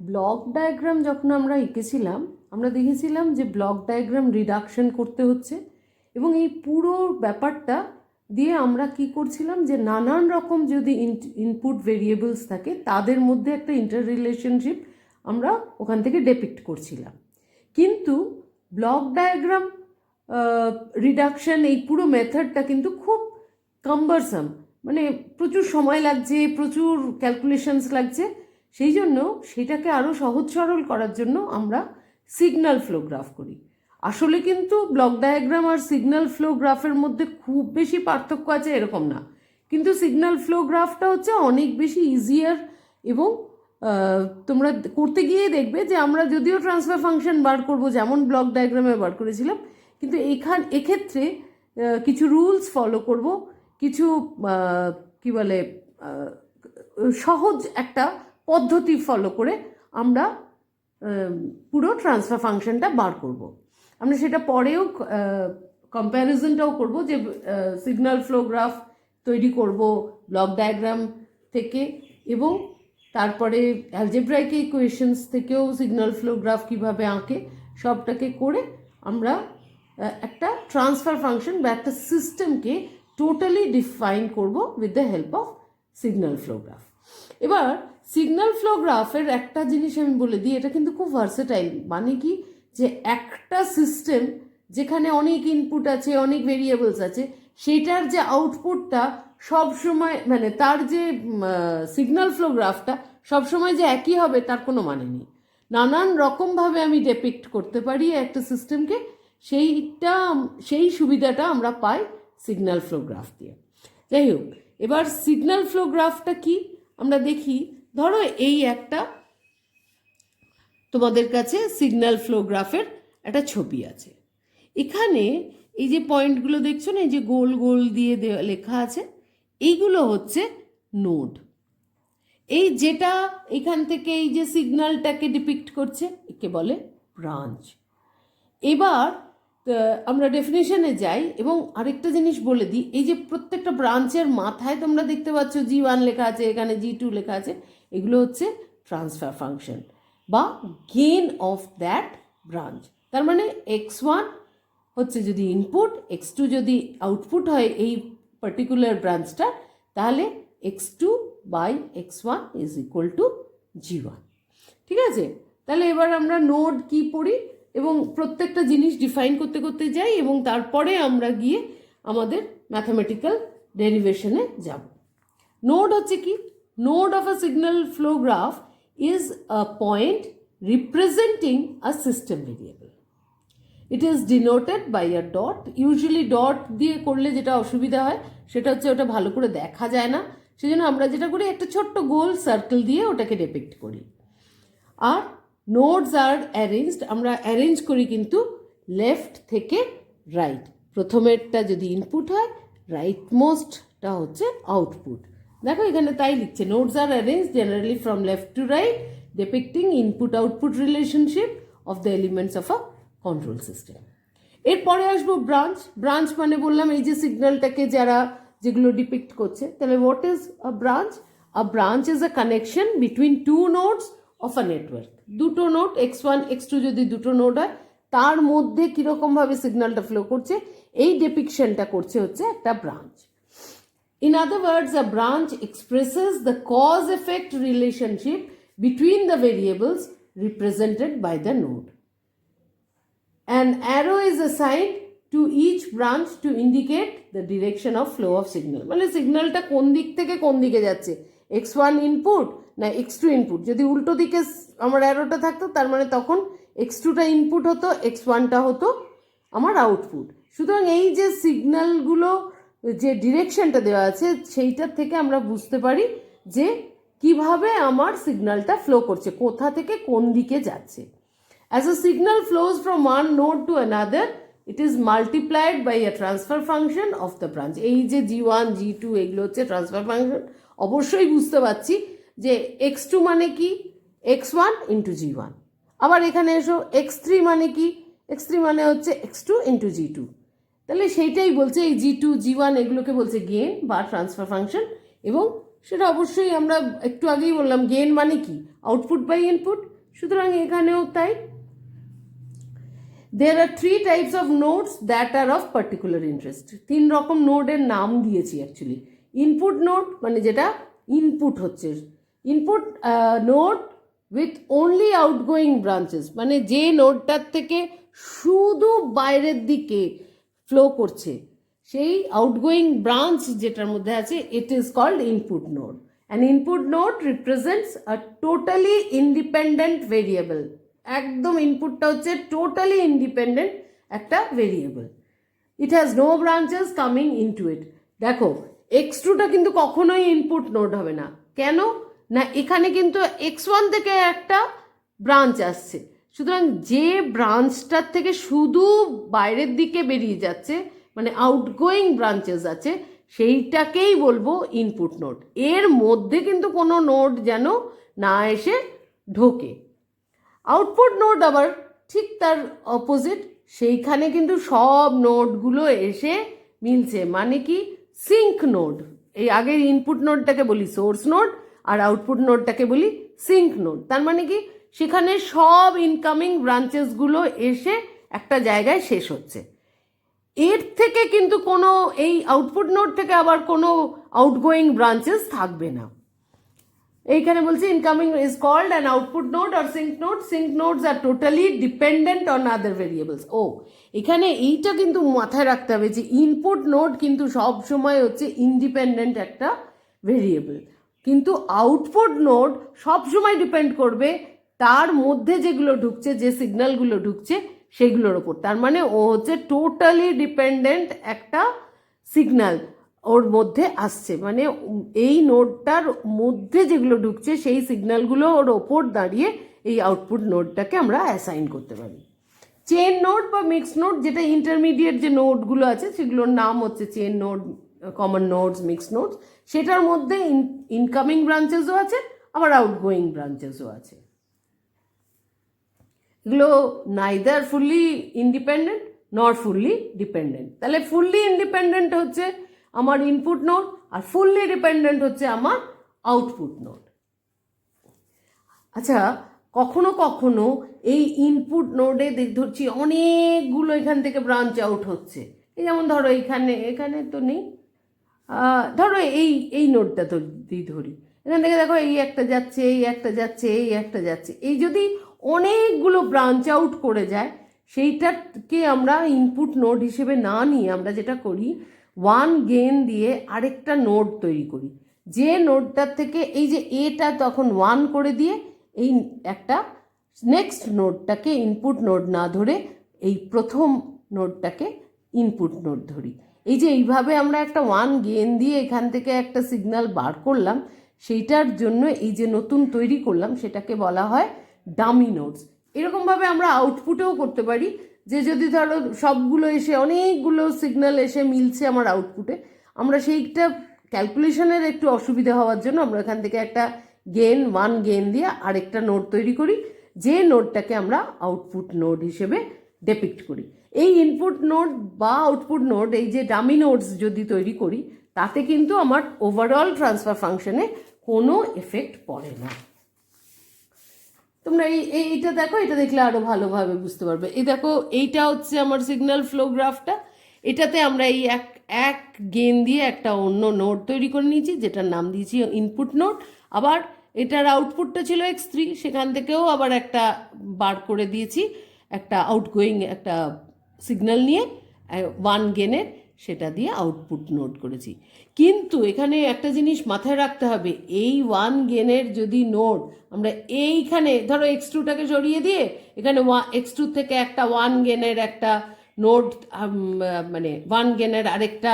Block diagram যখন আমরা এঁকেছিলাম, আমরা দেখেছিলাম যে ব্লক ডায়াগ্রাম রিডাকশন করতে হচ্ছে, এবং এই পুরো ব্যাপারটা দিয়ে আমরা কি করছিলাম যে নানান রকম যদি ইনপুট ভেরিয়েবলস থাকে তাদের মধ্যে একটা ইন্টার রিলেশনশিপ আমরা ওখান থেকে ডেপিক্ট করছিলাম। কিন্তু ব্লক ডায়াগ্রাম রিডাকশন এই পুরো মেথডটা কিন্তু খুব কাম্বারসাম, মানে প্রচুর সময় লাগছে, প্রচুর ক্যালকুলেশনস লাগছে। সেই জন্য সেটাকে আরও সহজ সরল করার জন্য আমরা সিগন্যাল ফ্লো গ্রাফ করি। আসলে কিন্তু ব্লক ডায়াগ্রাম আর সিগন্যাল ফ্লো গ্রাফের মধ্যে খুব বেশি পার্থক্য আছে এরকম না, কিন্তু সিগন্যাল ফ্লো গ্রাফটা হচ্ছে অনেক বেশি ইজিয়ার, এবং তোমরা করতে গিয়ে দেখবে যে আমরা যদিও ট্রান্সফার ফাংশন বার করব যেমন ব্লক ডায়াগ্রামে বার করেছিলাম, কিন্তু এক্ষেত্রে কিছু রুলস ফলো করব, কিছু কি বলে সহজ একটা পদ্ধতি ফলো করে আমরা পুরো ট্রান্সফার ফাংশনটা বার করব। আমরা সেটা পরেও কম্প্যারিজনটাও করব যে সিগন্যাল ফ্লো গ্রাফ তৈরি করব ব্লক ডায়াগ্রাম থেকে, এবং তারপরে অ্যালজেব্রাইক ইকুয়েশনস থেকেও সিগন্যাল ফ্লো গ্রাফ কীভাবে আঁকে সবটাকে করে আমরা একটা ট্রান্সফার ফাংশন বা একটা সিস্টেমকে টোটালি ডিফাইন করব with the help of signal flow graph. এবার সিগন্যাল ফ্লো গ্রাফের একটা জিনিস আমি বলে দিই, এটা কিন্তু খুব ভার্সেটাইল। মানে কি, যে একটা সিস্টেম যেখানে অনেক ইনপুট আছে, অনেক ভেরিয়েবলস আছে, সেটার যে আউটপুটটা সবসময়, মানে তার যে সিগন্যাল ফ্লো গ্রাফটা সবসময় যে একই হবে তার কোনো মানে নেই। নানান রকমভাবে আমি ডেপিক্ট করতে পারি একটা সিস্টেমকে, সেই সুবিধাটা আমরা পাই সিগন্যাল ফ্লো গ্রাফ দিয়ে। যাই হোক, এবার সিগন্যাল ফ্লো গ্রাফটা কি আমরা দেখি। ধরো এই একটা তোমাদের কাছে সিগন্যাল ফ্লো গ্রাফের একটা ছবি আছে। এখানে এই যে পয়েন্টগুলো দেখছো না, এই যে গোল গোল দিয়ে লেখা আছে, এইগুলো হচ্ছে নোড। এই যেটা এখান থেকে এই যে সিগন্যালটাকে ডিপিক্ট করছে একে বলে ব্রাঞ্চ। এবার আমরা ডেফিনেশনে যাই, এবং আরেকটা জিনিস বলে দিই, এই যে প্রত্যেকটা ব্রাঞ্চের মাথায় তোমরা দেখতে পাচ্ছ G1 লেখা আছে, এখানে G2 লেখা আছে, এগুলো হচ্ছে ট্রান্সফার ফাংশন বা গেইন অফ দ্যাট ব্রাঞ্চ। তার মানে x1 হচ্ছে যদি ইনপুট, x2 যদি আউটপুট হয় এই পার্টিকুলার ব্রাঞ্চটা, তাহলে x2 by x1 is equal two G1। ঠিক আছে, তাহলে এবার আমরা নোড কি পড়ি এবং প্রত্যেকটা জিনিস ডিফাইন করতে করতে যাই, এবং তারপরে আমরা গিয়ে আমাদের ম্যাথামেটিক্যাল ডেরিভেশনে যাব। নোড হচ্ছে কি? Node of a signal flow graph is a point representing a system variable. It is denoted by a dot. Usually dot দিয়ে করলে যেটা অসুবিধা হয় সেটা হচ্ছে ওটা ভালো করে দেখা যায় না, সেজন্য আমরা যেটা করি একটা ছোট্ট গোল সার্কেল দিয়ে ওটাকে ডিপিক্ট করি। আর নোডস আর অ্যারেঞ্জড, আমরা অ্যারেঞ্জ করি কিন্তু লেফট থেকে রাইট। প্রথমেরটা যদি ইনপুট হয়, রাইট মোস্টটা হচ্ছে আউটপুট। দেখো এখানে তাই লিখছে, nodes are arrange generally from left to right depicting input output relationship of the elements of a control system. এরপরে আসবো ব্রাঞ্চ। ব্রাঞ্চ মানে বললাম এই যে সিগন্যালটাকে যেগুলো ডিপিক্ট করছে। তাহলে what is a branch? A branch is a connection between two nodes of a network. দুটো নোড x1 x2 যদি দুটো নোড হয়, তার মধ্যে কীরকমভাবে সিগন্যালটা ফ্লো করছে এই ডেপিকশনটা করছে হচ্ছে একটা branch. In other words, a branch expresses the cause-effect relationship between the variables represented by the node. An arrow is assigned to each branch to indicate the direction of flow of signal. মানে সিগন্যালটা কোন দিক থেকে কোন দিকে যাচ্ছে, x1 input না x2 input. যদি উল্টো দিকে আমার অ্যারোটা থাকতো তার মানে তখন x2টা ইনপুট হতো, x1টা হতো আমার আউটপুট। সুতরাং এই যে সিগন্যালগুলো যে ডিরেকশনটা দেওয়া আছে সেইটার থেকে আমরা বুঝতে পারি যে কিভাবে আমার সিগন্যালটা ফ্লো করছে, কোথা থেকে কোন দিকে যাচ্ছে। As a signal flows from one node to another, it is multiplied by a transfer function of the branch. এই যে G1 G2 এগুলো হচ্ছে ট্রান্সফার ফাংশন। অবশ্যই বুঝতে পারছি যে x2 মানে কি, x1 ইন্টু G1। আবার এখানে এসো x3 মানে কি, x3 মানে হচ্ছে x2 ইন্টু G2। তাহলে সেইটাই বলছে এই G2 G1 এগুলোকে বলছে গেইন বা ট্রান্সফার ফাংশন। এবং সেটা অবশ্যই আমরা একটু আগেই বললাম, গেইন মানে কি, আউটপুট বাই ইনপুট। সুতরাং এখানেও তাই। There are 3 types of nodes that are of particular interest. 3 রকম নোডের নাম দিয়েছি অ্যাকচুয়ালি। ইনপুট নোড মানে যেটা ইনপুট হচ্ছে, input node with only outgoing branches, মানে যে নোডটার থেকে শুধু বাইরের দিকে ফ্লো করছে, সেই আউটগোয়িং ব্রাঞ্চ যেটার মধ্যে আছে, it is called input node. An input node represents a totally independent variable. একদম ইনপুটটা হচ্ছে টোটালি ইন্ডিপেন্ডেন্ট একটা variable. It has no branches coming into it. দেখো x2টা কিন্তু কখনোই ইনপুট নোড হবে না। কেন না, এখানে কিন্তু x1 থেকে একটা ব্রাঞ্চ আসছে, সুতরাং যে ব্রাঞ্চটার থেকে শুধু বাইরের দিকে বেরিয়ে যাচ্ছে, মানে আউটগোয়িং ব্রাঞ্চেস আছে, সেইটাকেই বলবো ইনপুট নোড। এর মধ্যে কিন্তু কোনো নোড যেন না এসে ঢোকে। আউটপুট নোড আবার ঠিক তার অপোজিট, সেইখানে কিন্তু সব নোডগুলো এসে মিলছে, মানে কি সিঙ্ক নোড। এই আগের ইনপুট নোডটাকে বলি সোর্স নোড, আর আউটপুট নোডটাকে বলি সিঙ্ক নোড। তার মানে কি সেখানে সব ইনকামিং ব্রাঞ্চেসগুলো এসে একটা জায়গায় শেষ হচ্ছে। এর থেকে কিন্তু কোনো, এই আউটপুট নোড থেকে আবার কোনো আউটগোয়িং ব্রাঞ্চেস থাকবে না। এইখানে বলছি incoming is called an output node or sink node. Sink nodes are totally dependent on other variables. ও এখানে এইটা কিন্তু মাথায় রাখতে হবে যে ইনপুট নোড কিন্তু সব সময় হচ্ছে ইন্ডিপেন্ডেন্ট একটা ভেরিয়েবল, কিন্তু আউটপুট নোড সব সময় ডিপেন্ড করবে তার মধ্যে যেগুলো ঢুকছে, যে সিগন্যালগুলো ঢুকছে সেগুলোর ওপর। তার মানে ও হচ্ছে টোটালি ডিপেন্ডেন্ট একটা সিগন্যাল ওর মধ্যে আসছে, মানে এই নোডটার মধ্যে যেগুলো ঢুকছে সেই সিগন্যালগুলো ওর ওপর দাঁড়িয়ে এই আউটপুট নোডটাকে আমরা অ্যাসাইন করতে পারি। চেন নোড বা মিক্স নোড, যেটা ইন্টারমিডিয়েট যে নোডগুলো আছে সেগুলোর নাম হচ্ছে chain node, common nodes, mix nodes. সেটার মধ্যে ইনকামিং ব্রাঞ্চেসও আছে, আবার আউটগোয়িং ব্রাঞ্চেসও আছে। এগুলো নাইদার ফুললি ইন্ডিপেন্ডেন্ট নর ফুললি ডিপেন্ডেন্ট। তাহলে ফুললি ইন্ডিপেন্ডেন্ট হচ্ছে আমার ইনপুট নোড, আর ফুললি ডিপেন্ডেন্ট হচ্ছে আমার আউটপুট নোড। আচ্ছা, কখনো কখনো এই ইনপুট নোডে ধরছি অনেকগুলো এখান থেকে ব্রাঞ্চ আউট হচ্ছে। এই যেমন ধরো এখানে তো নেই, ধরো এই নোডটা তো ধরি, এখান থেকে দেখো এই একটা যাচ্ছে, এই একটা যাচ্ছে, এই একটা যাচ্ছে। এই যদি অনেকগুলো ব্রাঞ্চ আউট করে যায়, সেইটাকে আমরা ইনপুট নোড হিসেবে না নিয়ে আমরা যেটা করি, ওয়ান গেন দিয়ে আরেকটা নোড তৈরি করি। যে নোডটার থেকে এই যে এটা তখন ওয়ান করে দিয়ে এই একটা নেক্সট নোডটাকে ইনপুট নোড না ধরে এই প্রথম নোডটাকে ইনপুট নোড ধরি। এই যে এইভাবে আমরা একটা ওয়ান গেন দিয়ে এখান থেকে একটা সিগন্যাল বার করলাম, সেইটার জন্য এই যে নতুন তৈরি করলাম সেটাকে বলা হয় ডামি নোডস। এরকমভাবে আমরা আউটপুটেও করতে পারি, যে যদি ধরো সবগুলো এসে অনেকগুলো সিগন্যাল এসে মিলছে আমার আউটপুটে, আমরা সেইটা ক্যালকুলেশনের একটু অসুবিধা হওয়ার জন্য আমরা এখান থেকে একটা ওয়ান গেন দিয়ে আরেকটা নোড তৈরি করি, যে নোডটাকে আমরা আউটপুট নোড হিসেবে ডেপিক্ট করি। এই ইনপুট নোড বা আউটপুট নোড, এই যে ডামি নোডস যদি তৈরি করি, তাতে কিন্তু আমার ওভারঅল ট্রান্সফার ফাংশনে কোনো এফেক্ট পড়ে না। তোমরা এইটা দেখো, এটা দেখলে আরো ভালোভাবে বুঝতে পারবে। এই দেখো, এইটা হচ্ছে আমার সিগন্যাল ফ্লো গ্রাফটা। এটাতে আমরা এই এক গেন দিয়ে একটা অন্য নোড তৈরি করে নিয়েছি, যেটার নাম দিয়েছি ইনপুট নোড। আবার এটার আউটপুটটা ছিল x3, সেখান থেকেও আবার একটা বার করে দিয়েছি, একটা আউটগোয়িং একটা সিগন্যাল নিয়ে ওয়ান গেনের, সেটা দিয়ে আউটপুট নোড করেছি। কিন্তু এখানে একটা জিনিস মাথায় রাখতে হবে, এই ওয়ান গেনের যদি নোড আমরা এইখানে ধরো x2টাকে সরিয়ে দিয়ে এখানে x2 থেকে একটা ওয়ান গেনের একটা নোড, মানে ওয়ান গেনের আরেকটা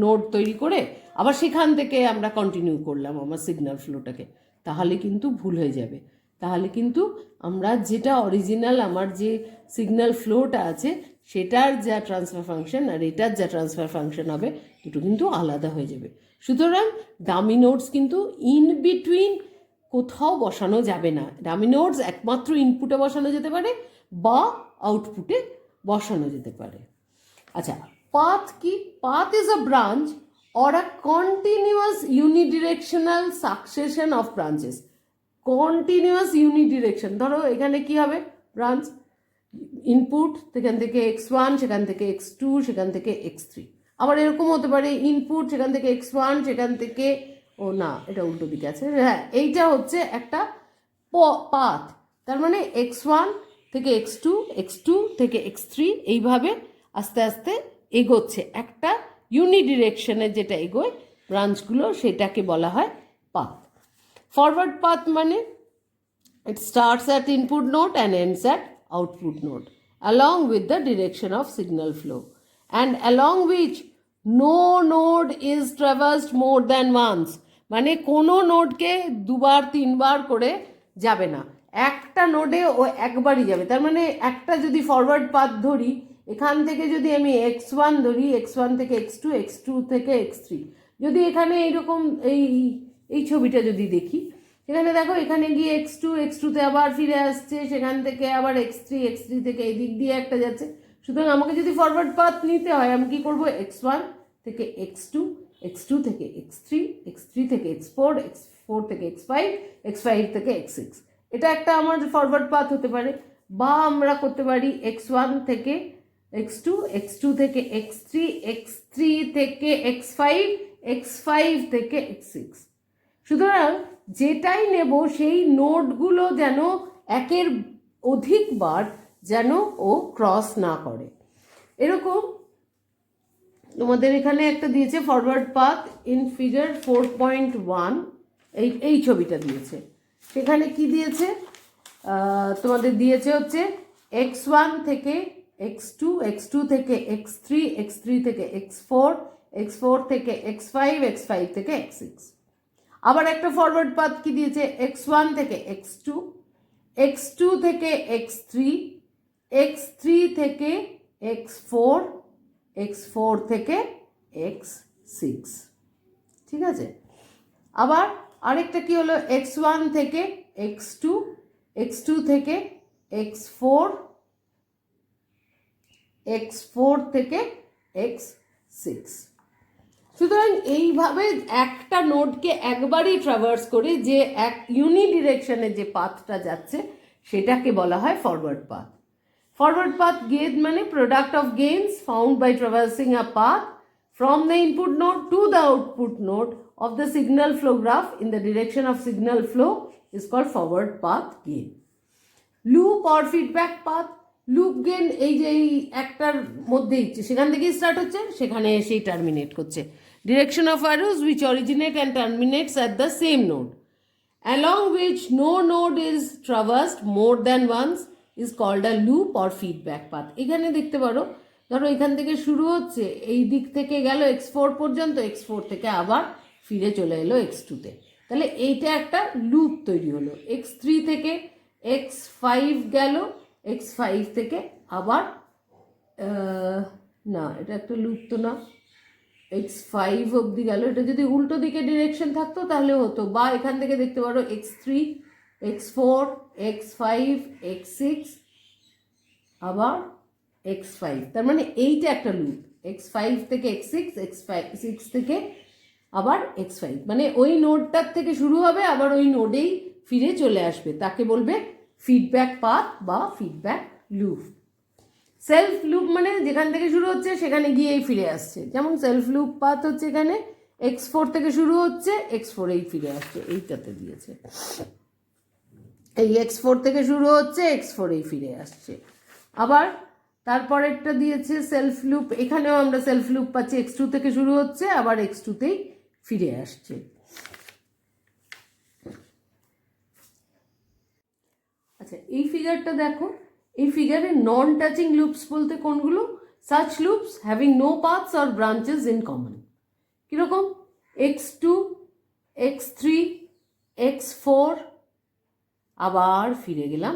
নোড তৈরি করে আবার সেখান থেকে আমরা কন্টিনিউ করলাম আমার সিগন্যাল ফ্লোটাকে, তাহলে কিন্তু ভুল হয়ে যাবে। তাহলে কিন্তু আমরা যেটা অরিজিনাল আমার যে সিগন্যাল ফ্লোটা আছে সেটার যা ট্রান্সফার ফাংশন আর এটার যা ট্রান্সফার ফাংশন হবে, দুটো কিন্তু আলাদা হয়ে যাবে। সুতরাং ডামি নোডস কিন্তু ইন বিটুইন কোথাও বসানো যাবে না। ডামি নোডস একমাত্র ইনপুটে বসানো যেতে পারে বা আউটপুটে বসানো যেতে পারে। আচ্ছা, পাথ কি? Path is a branch or a continuous unidirectional succession of branches. Continuous unidirection. ধরো এখানে কি হবে, ব্রাঞ্চ ইনপুট, সেখান থেকে x1, সেখান থেকে x2, সেখান থেকে x3। আবার এরকম হতে পারে ইনপুট, সেখান থেকে x1, সেখান থেকে, ও না এটা উল্টো দিকে আছে, হ্যাঁ এইটা হচ্ছে একটা পাথ। তার মানে x1 থেকে x2, x2 থেকে x3, এইভাবে আস্তে আস্তে এগোচ্ছে একটা ইউনিডিরেকশনে, যেটা এগোয় ব্রাঞ্চগুলো, সেটাকে বলা হয় পাথ। ফরওয়ার্ড পাথ মানে it starts at input node and ends at output node along with the direction of signal flow, and along which no node is traversed more than once. মানে কোনো নোডকে দুবার তিনবার করে যাবে না, একটা নোডে ও একবারই যাবে। তার মানে একটা যদি ফরওয়ার্ড পাথ ধরি, এখান থেকে যদি আমি x1 ধরি, x1 থেকে x2, x2 থেকে x3, যদি এখানে এইরকম এই ছবিটা যদি দেখি, এখানে দেখো এখানে গিয়ে x2তে আবার ফিরে আসছে, সেখান থেকে আবার x3 থেকে এই দিক দিয়ে একটা যাচ্ছে। সুতরাং আমাকে যদি ফরওয়ার্ড পাথ নিতে হয়, আমি কি করব, x1 থেকে x2, x2 থেকে x3 থেকে x4, x4 থেকে x5, x5 থেকে x6। এটা একটা আমার ফরওয়ার্ড পাথ হতে পারে। বা আমরা করতে পারি x1 থেকে x2, x2 থেকে x3, x3 থেকে x5, x5 থেকে x6। সুতরাং যেটাই নেব সেই নোডগুলো যেন একের অধিকবার যেন ও ক্রস না করে। এরকম তোমাদের এখানে একটা দিয়েছে ফরওয়ার্ড পাথ ইন ফিগার 4.1, এই ছবিটা দিয়েছে। সেখানে কি দিয়েছে, তোমাদের দিয়েছে হচ্ছে x1 থেকে x2, x2 থেকে x3, x3 থেকে x4, x4 থেকে x5, x5 থেকে x6। আবার একটা ফরওয়ার্ড পাথ কি দিয়েছে, x1 থেকে x2, x2 থেকে x3, x3 থেকে x4, x4 থেকে x6। ঠিক আছে। আবার আরেকটা কি হলো, x1 থেকে x2, x2 থেকে x4, x4 থেকে x6। সুতরাং এইভাবে একটা নোডকে একবারই ট্রাভার্স করে যে এক ইউনিডিরেকশনে যে পাথটা যাচ্ছে সেটাকে বলা হয় forward path. Forward path gain মানে product of gains found by traversing a path from the input node to the output node of the signal flow graph in the direction of signal flow is called forward path gain. Loop or feedback path, loop gain এই যে একটার মধ্যেই সেখান থেকেই start হচ্ছে, সেখানে এসেই terminate করছে। Direction of arrows which originate and terminates at the same node, along which no node is traversed more than once, is called a loop or feedback path. এখানে দেখতে পারো, ধরো এখান থেকে শুরু হচ্ছে, এই দিক থেকে গেল x4 পর্যন্ত, x4 থেকে আবার ফিরে চলে এলো x2তে, তাহলে এইটা একটা লুপ তৈরি হলো। x3 থেকে x5 গেল, x5 থেকে আবার না এটা একটা লুপ তো না, x5 অবধি গেল। এটা যদি উল্টো দিকে ডিরেকশন থাকতো তাহলে হতো, বা এখান থেকে দেখতে পারো x3, x4, x5, x6, আবার x5। তার মানে এইটা একটা লুপ, x5 থেকে x6, x6 থেকে আবার x5, মানে ওই নোডটার থেকে শুরু হবে আবার ওই নোডেই ফিরে চলে আসবে, তাকে বলবে ফিডব্যাক পাথ বা ফিডব্যাক লুপ। সেলফ লুপ মানে যেখান থেকে শুরু হচ্ছে সেখানে গিয়েই ফিরে আসছে, যেমন সেলফ লুপ পাথ হচ্ছে এখানে x4 থেকে শুরু হচ্ছে, x4এই ফিরে আসছে, এইটাতে দিয়েছে। এই x4 থেকে শুরু হচ্ছে, x4এই ফিরে আসছে। আবার তারপরেরটা দিয়েছে সেলফ লুপ, এখানেও আমরা সেলফ লুপ পাচ্ছি, x2 থেকে শুরু হচ্ছে আবার x2তেই ফিরে আসছে। আচ্ছা, এই ফিগারটা দেখো, এই ফিগারে নন টাচিং লুপস বলতে কোনগুলো, such loops having no paths or branches in common। কিরকম, x2, x3, x4, আবার ফিরে গেলাম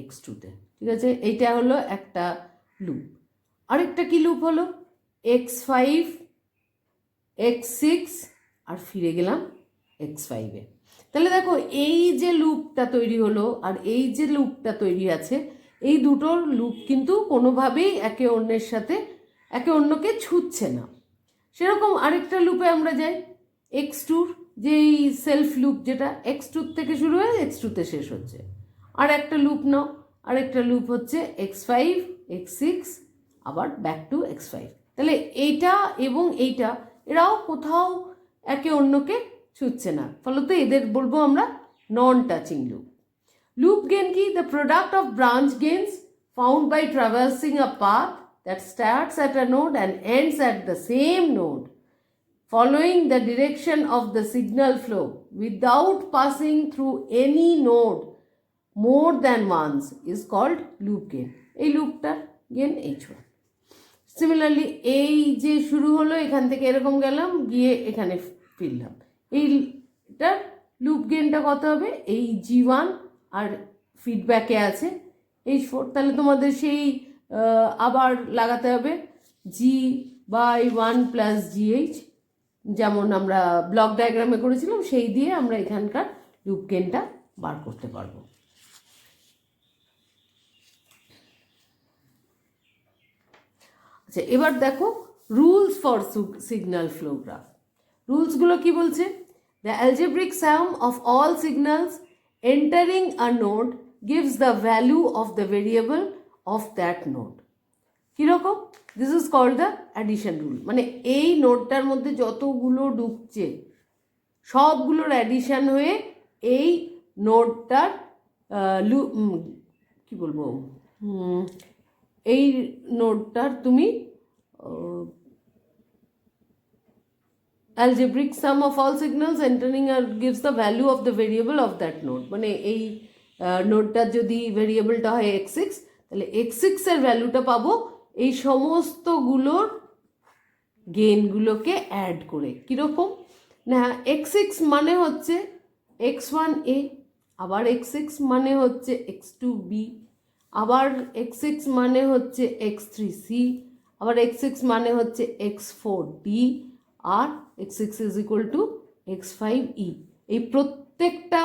x2তে। ঠিক আছে, এইটা হলো একটা লুপ। আরেকটা কি লুপ হলো, x5, x6 আর ফিরে গেলাম x5-এ। তাহলে দেখো এই যে লুপটা তৈরি হলো আর এই যে লুপটা তৈরি আছে, এই দুটোর লুপ কিন্তু কোনোভাবেই একে অন্যের সাথে একে অন্যকে ছুঁচ্ছে না। সেরকম আরেকটা লুপে আমরা যাই, x2 যে এই সেলফ লুপ যেটা x2 থেকে শুরু হয়ে x2 তে শেষ হচ্ছে, আর একটা লুপ নাও, আর একটা লুপ হচ্ছে x5 x6 আবার ব্যাক টু x5। তাহলে এইটা এবং এইটা এরাও কোথাও একে অন্যকে ছুঁচ্ছে না, ফলত এদের বলবো আমরা non touching loop. Loop gain কি? The product of branch gains found by traversing a path that starts at a node and ends at the same node following the direction of the signal flow without passing through any node more than once is called loop gain. এই লুপটার gain h1। Similarly এই যে শুরু হলো এখান থেকে এরকম গেলাম গিয়ে এখানে ফিরলাম, এইটার লুপ গেনটা কত হবে? এই g1 আর ফিডব্যাকে আছে h4। তাহলে তোমাদের সেই আবার লাগাতে হবে g/1 প্লাস gh, যেমন আমরা ব্লক ডায়াগ্রামে করেছিলাম, সেই দিয়ে আমরা এখানকার লুপ গেনটা বার করতে পারবো। আচ্ছা, এবার দেখো rules for signal flow graph. রুলসগুলো কি বলছে? The algebraic sum of all signals entering a node gives the value of the variable of that node. কীরকম? This is called the addition rule. মানে এই নোডটার মধ্যে যতগুলো ঢুকছে সবগুলোর অ্যাডিশন হয়ে এই নোডটার কি বলবো, এই নোডটার তুমি algebraic sum of all signals entering gives the value of the variable of that node. মানে এই নোডটার যদি ভেরিয়েবলটা হয় x6, তাহলে x6 এর ভ্যালুটা পাবো এই সমস্তগুলোর গেনগুলোকে অ্যাড করে। কীরকম না, x6 মানে হচ্ছে x1a, আবার x6 মানে হচ্ছে x2b, আবার x6 মানে হচ্ছে x3c, আবার x6 মানে হচ্ছে x4d, R x6 is equal to x5e। এই প্রত্যেকটা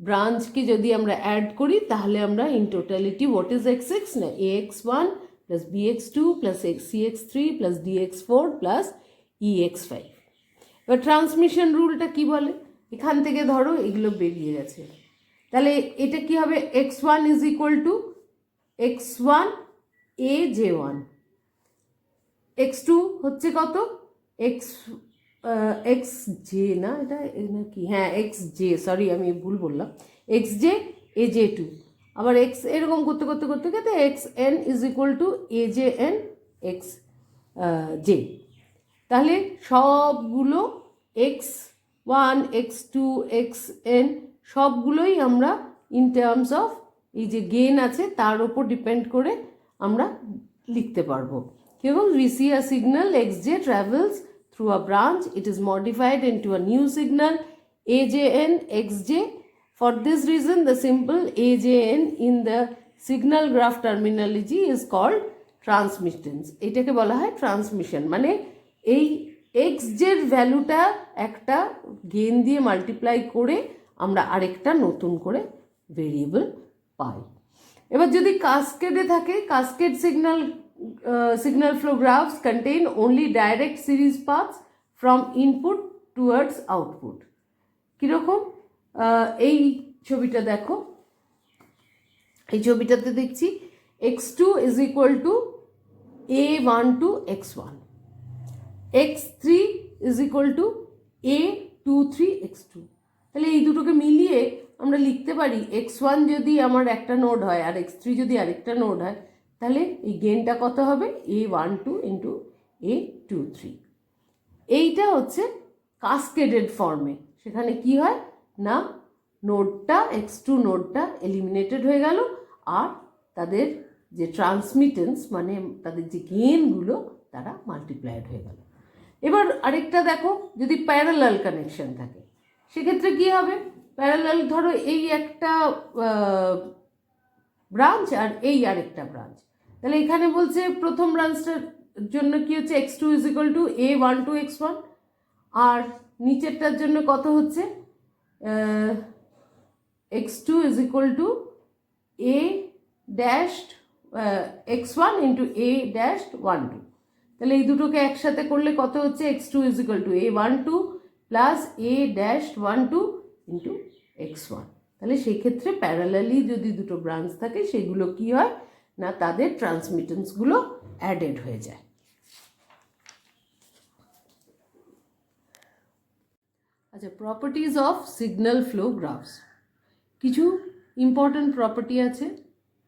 ব্রাঞ্চকে যদি আমরা অ্যাড করি তাহলে আমরা in totality what is x6 না ax1 plus bx2 plus cx3 plus dx4 plus ex5। এবার ট্রান্সমিশন রুলটা কি বলে? এখান থেকে ধরো এগুলো বেরিয়ে গেছে, তাহলে এটা কি হবে? x1 is equal two x1 a j1, x2 হচ্ছে কত? এক্স জে না, এটা নাকি, হ্যাঁ এক্স জে, সরি আমি ভুল বললাম, X J A J two, আবার এক্স এরকম করতে করতে করতে করতে X N is equal to A J N X J. তাহলে সবগুলো X one X two X N সবগুলোই আমরা ইন টার্মস অফ এই যে গেন আছে তার ওপর ডিপেন্ড করে আমরা লিখতে পারবো। এবং we see a signal xj travels through a branch, it is modified into a new signal ajn xj. For this reason the symbol ajn in the signal graph terminology is called transmittance. এটাকে বলা হয় transmission. মানে এই xj এর ভ্যালুটা একটা gain দিয়ে multiply করে আমরা আরেকটা নতুন করে ভেরিয়েবল পাই। এবার যদি কাসকেডে থাকে, cascade signal flow graphs contain only direct series paths from input towards output. কীরকম? এই ছবিটা দেখো, এই ছবিটাতে দেখছি x2 is equal to a12 x1, x3 is equal to a23 x2। তাহলে এই দুটোকে মিলিয়ে আমরা লিখতে পারি x1 যদি আমার একটা নোড হয় আর x3 যদি আরেকটা নোড হয়, তাহলে এই গেনটা কত হবে? a12 into a23। এইটা হচ্ছে কাসকেডেড ফর্মে। সেখানে কি হয় না, নোডটা x2 নোডটা এলিমিনেটেড হয়ে গেল, আর তাদের যে ট্রান্সমিটেন্স মানে তাদের যে গেনগুলো তারা মাল্টিপ্লাইড হয়ে গেল। এবার আরেকটা দেখো, যদি প্যারালাল কানেকশন থাকে সেক্ষেত্রে কি হবে? প্যারালাল ধরো এই একটা ব্রাঞ্চ আর এই আরেকটা ব্রাঞ্চ, তাহলে এখানে বলছে প্রথম ব্রাঞ্চটার জন্য কি হচ্ছে x2 is equal two a12 x1, আর নিচেরটার জন্য কত হচ্ছে x2 is equal two a dashed x1 into a dashed 12। তাহলে এই দুটোকে একসাথে করলে কত হচ্ছে? x2 is equal two a12 plus a dash 1 2 into x1। তাহলে সেক্ষেত্রে প্যারালালি যদি দুটো ব্রাঞ্চ থাকে সেগুলো কি হয় না তাদের ট্রান্সমিটেন্সগুলো অ্যাডেড হয়ে যায়। আচ্ছা, properties of signal flow graphs. কিছু ইম্পর্ট্যান্ট প্রপার্টি আছে,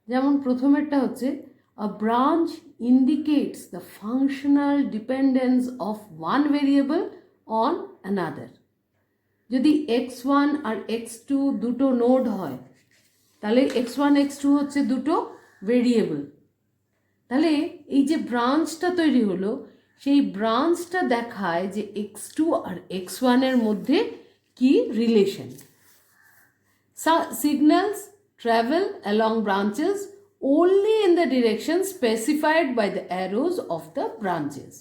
যেমন প্রথমেরটা হচ্ছে a branch indicates the functional dependence of one variable on another। যদি x1 আর x2 দুটো নোড হয় তাহলে x1 x2 হচ্ছে দুটো ভেরিয়েবল। তাহলে এই যে ব্রাঞ্চটা তৈরি হলো সেই ব্রাঞ্চটা দেখায় যে x2 আর x1 এর মধ্যে কি relation. Signals travel along branches only in the direction specified by the arrows of the branches.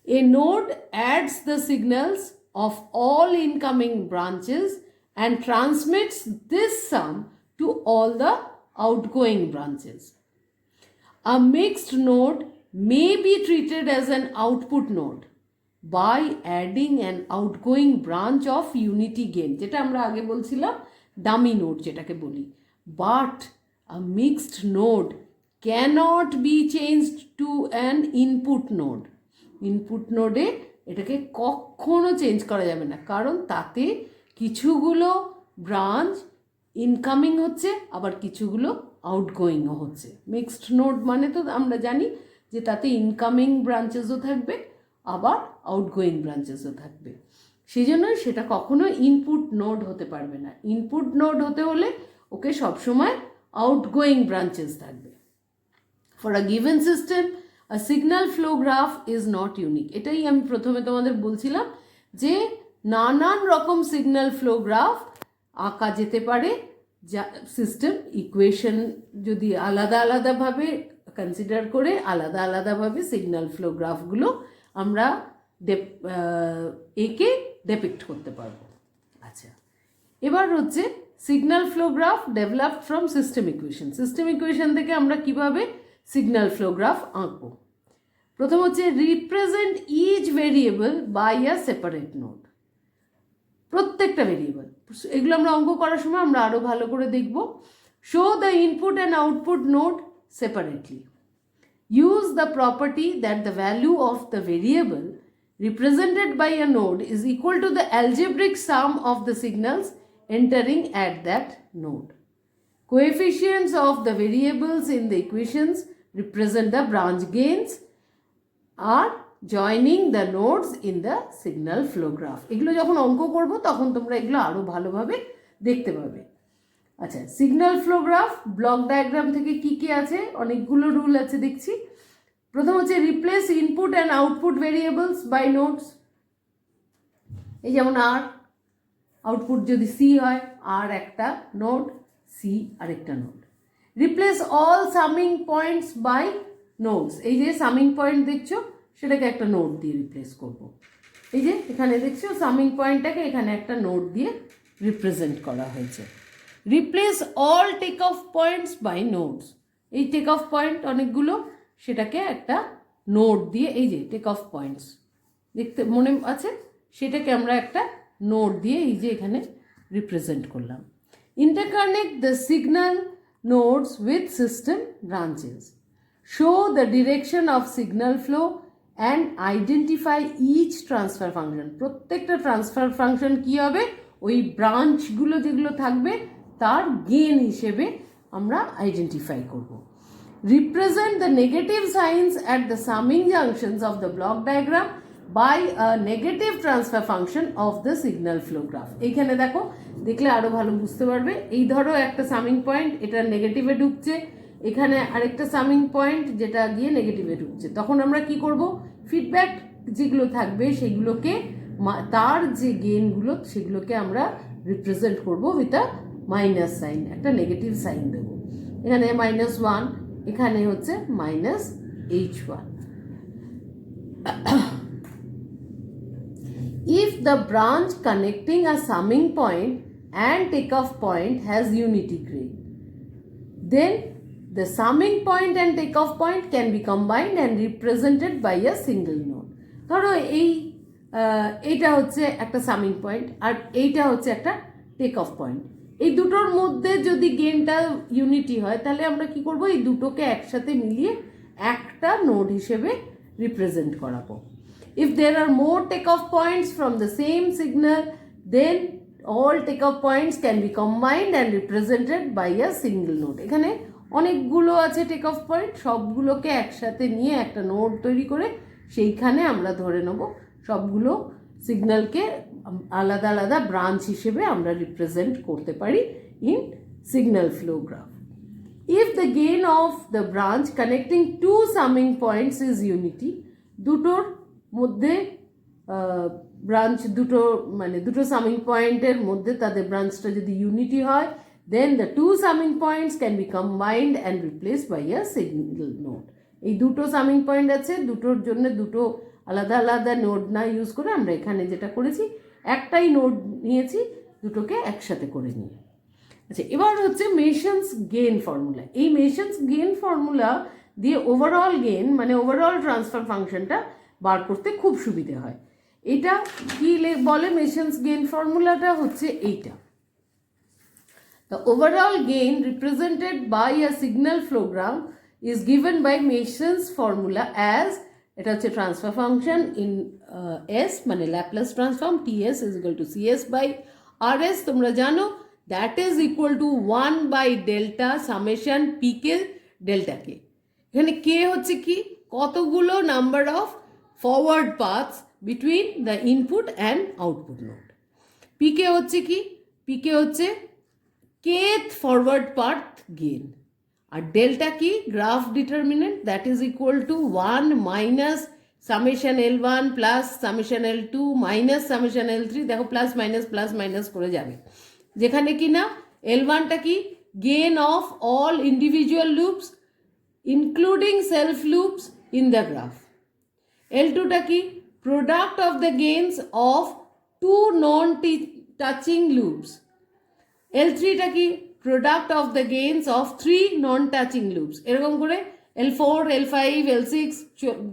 A node adds the signals of all incoming branches and transmits this sum to all the outgoing branches. A mixed node may be treated as an output node by adding an outgoing branch of unity gain, যেটা আমরা আগে বলছিলাম dummy node যেটাকে বলি। But a mixed node cannot be changed to an input node. Input নোডে এটাকে কখনো change করা যাবে না, কারণ তাতে কিছুগুলো ব্রাঞ্চ ইনকামিং হচ্ছে আবার কিছুগুলো আউটগোয়িংও হচ্ছে। মিক্সড নোড মানে তো আমরা জানি যে তাতে ইনকামিং ব্রাঞ্চেসও থাকবে আবার আউটগোয়িং ব্রাঞ্চেসও থাকবে, সেই জন্যই সেটা কখনো ইনপুট নোড হতে পারবে না। ইনপুট নোড হতে হলে ওকে সবসময় আউটগোয়িং ব্রাঞ্চেস থাকবে। For a given system a signal flow graph is not unique। এটাই আমি প্রথমে তোমাদের বলছিলাম যে নানান রকম সিগন্যাল ফ্লো গ্রাফ আঁকা যেতে পারে, যা সিস্টেম ইকুয়েশন যদি আলাদা আলাদাভাবে কনসিডার করে আলাদা আলাদাভাবে সিগন্যাল ফ্লো গ্রাফগুলো আমরা একে ডেপিক্ট করতে পারবো। আচ্ছা, এবার হচ্ছে signal flow graph developed from system equation. System equation থেকে আমরা কিভাবে সিগন্যাল ফ্লো গ্রাফ আঁকবো। প্রথম হচ্ছে represent each variable by a separate node. প্রত্যেকটা ভেরিয়েবল, এগুলো আমরা অঙ্ক করার সময় আমরা আরও ভালো করে দেখব। Show the input and output node separately. Use the property that the value of the variable represented by a node is equal to the algebraic sum of the signals entering at that node. Coefficients of the variables in the equations represent the branch gains are joining the nodes in the signal flow graph। এগুলো যখন অঙ্ক করব তখন তোমরা এগুলো আরো ভালোভাবে দেখতে পাবে। আচ্ছা, signal flow graph block diagram থেকে কি কি আছে, অনেকগুলো রুল আছে দেখছি। প্রথম হচ্ছে replace input and output variables by nodes. এই যেমন আর আউটপুট যদি সি হয়, আর একটা নোড, সি আরেকটা node. Replace all summing points by nodes. এই যে সামিং পয়েন্ট দেখছো সেটাকে একটা নোড দিয়ে রিপ্লেস করব। এই যে এখানে দেখছো সামিং পয়েন্টটাকে এখানে একটা নোড দিয়ে রিপ্রেজেন্ট করা হয়েছে। Replace all take off points by nodes. এই টেক অফ পয়েন্ট অনেকগুলো, সেটাকে একটা নোড দিয়ে, এই যে টেক অফ পয়েন্টস দেখতে মনে আছে, সেটাকে আমরা একটা নোড দিয়ে এই যে এখানে রিপ্রেজেন্ট করলাম। Interconnect the signal nodes with system branches. Show the direction of signal flow and identify each transfer function. প্রত্যেকটা ট্রান্সফার ফাংশন কী হবে, ওই ব্রাঞ্চগুলো যেগুলো থাকবে তার গেন হিসেবে আমরা আইডেন্টিফাই করব। Represent the negative signs at the summing junctions of the block diagram by a negative transfer function of the signal flow graph। এইখানে দেখো, দেখলে আরো ভালো বুঝতে পারবে। এই ধরো একটা সামিং পয়েন্ট, এটা নেগেটিভে ঢুকছে, এখানে আরেকটা সামিং পয়েন্ট যেটা গিয়ে নেগেটিভে ঢুকছে, তখন আমরা কি করব, ফিডব্যাক যেগুলো থাকবে সেগুলোকে, তার যে গেনগুলো সেগুলোকে আমরা রিপ্রেজেন্ট করব উইথ আ মাইনাস সাইন, একটা নেগেটিভ সাইন দেবো। এখানে -1, এখানে হচ্ছে -h1। If the branch connecting a summing point and takeoff point has unity gain, then the summing point and takeoff point can be combined and represented by a single node। ধরো এই এইটা হচ্ছে একটা summing point আর এইটা হচ্ছে একটা take off point. এই দুটোর মধ্যে যদি গেনটা ইউনিটি হয় তাহলে আমরা কি করব, এই দুটোকে একসাথে মিলিয়ে একটা নোড হিসেবে রিপ্রেজেন্ট করাবো। If there are more takeoff points from the same signal, then all takeoff points can be combined and represented by a single node. এখানে অনেকগুলো আছে টেকঅফ পয়েন্ট, সবগুলোকে একসাথে নিয়ে একটা নোড তৈরি করে সেইখানে আমরা ধরে নেব সবগুলো সিগন্যালকে আলাদা আলাদা ব্রাঞ্চ হিসেবে আমরা রিপ্রেজেন্ট করতে পারি in signal flow graph. If the gain of the branch connecting two summing points is unity, দুটোর মধ্যে ব্রাঞ্চ দুটো সামিং পয়েন্টের মধ্যে তাদের ব্রাঞ্চটা যদি ইউনিটি হয়, then the two summing points can be combined and replaced by a single node. এই দুটো সামিং পয়েন্ট আছে, দুটোর জন্য দুটো আলাদা আলাদা নোড না ইউজ করে আমরা এখানে যেটা করেছি একটাই নোড নিয়েছি, দুটোকে একসাথে করে নিয়ে। আচ্ছা, এবার হচ্ছে মেসনস গেইন ফর্মুলা। এই মেসনস গেইন ফর্মুলা দিয়ে ওভারঅল গেইন মানে ওভারঅল ট্রান্সফার ফাংশনটা বার করতে খুব সুবিধে হয়। এটা কি বলে, মেসনস গেইন ফর্মুলাটা হচ্ছে এইটা। The overall gain represented by a signal flow graph is given by Mason's formula as, এটা হচ্ছে ট্রান্সফার ফাংশন ইন S মানে Laplace transform TS is equal to CS by RS, তোমরা জানো, that is equal to 1 by delta summation pk delta k। এখানে k হচ্ছে কি, কতগুলো number of forward paths between the input and output node. pk হচ্ছে কি, pk হচ্ছে kth forward path gain, আর delta কি, graph determinant, that is equal two 1 minus summation L1 plus summation L2 minus summation L3। দেখো plus minus করে যাবে, যেখানে কি না L1টা কি, gain of all individual loops including self loops in the graph. L2টা কি, product of the gains of two non touching loops. L3টা কি, product of the gains of 3 non touching loops. এরকম করে L4 L5 L6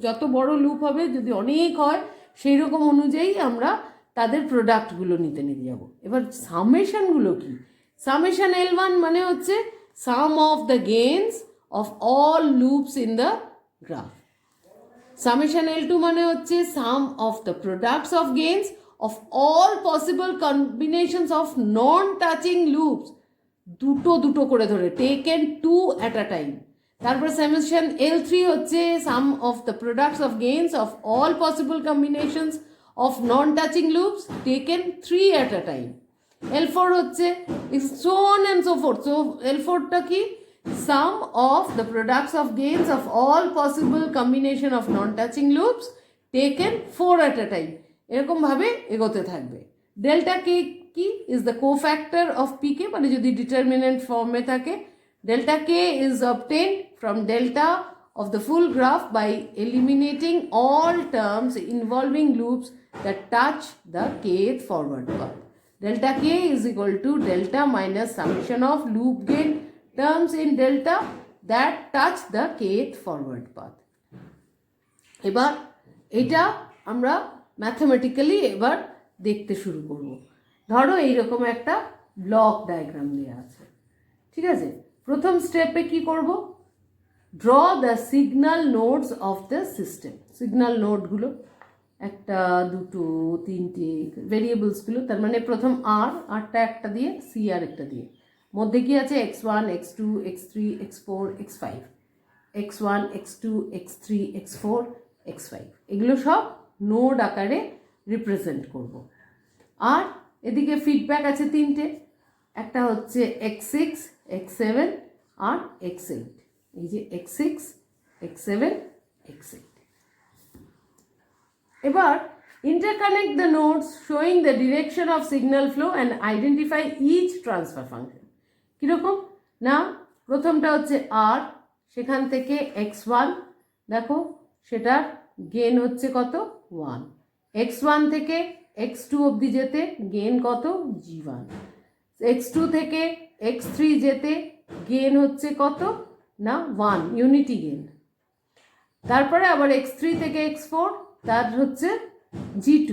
যত বড় loop হবে, যদি অনেক হয় সেই রকম অনুযায়ী আমরা তাদের প্রোডাক্টগুলো নিতে যাব। এবার সামেশনগুলো কি, সামেশন L1 মানে হচ্ছে sum of the gains of all loops in the graph. Summation L2 মানে হচ্ছে sum of the products of gains of all possible combinations of non-touching loops, দুটো করে ধরে, taken 2 at a time। তারপর summation L3 হচ্ছে sum of the products of gains of all possible combinations of non-touching loops taken 3 at a time। L4 হচ্ছে so on and so forth। So L4টা কি, sum of the products of gains of all possible combination of non-touching loops taken 4 at a time। এরকম ভাবে এগোতে থাকবে। Delta K কি, is the cofactor of P K, মানে যদি determinant ফর্মে থাকে, delta K is obtained from delta of the full graph by eliminating all terms involving loops that touch the kth forward path. Delta K is equal to delta minus summation of loop gain terms in delta that touch the kth forward path. এবার এটা আমরা mathematically এবার দেখতে শুরু করব। ধরো এইরকম একটা ব্লক ডায়াগ্রাম দেওয়া আছে, ঠিক আছে। প্রথম স্টেপে কি করব, draw the signal nodes of the system. Signal নোডগুলো একটা দুটো তিনটে ভেরিয়েবলসগুলো, তার মানে প্রথম আরটা একটা দিয়ে, সি আর একটা দিয়ে, মধ্যে কি আছে x1 x2 x3 x4 x5, x1 x2 x3 x4 x5, এগুলো সব নোড আকারে রিপ্রেজেন্ট করব। আর এদিকে ফিডব্যাক আছে তিনটে, একটা হচ্ছে x6 x7 আর x8। এই যে x6 x7 x8। এবার interconnect the nodes showing the direction of signal flow and identify each transfer function। কীরকম না, প্রথমটা হচ্ছে r, সেখান থেকে x1 দেখো সেটার গেন হচ্ছে কত, 1। x1 থেকে x2 অবধি যেতে গেন কত, g1। x2 থেকে x3 যেতে গেন হচ্ছে কত না 1, ইউনিটি গেন। তারপরে আবার x3 থেকে x4 তার হচ্ছে G2,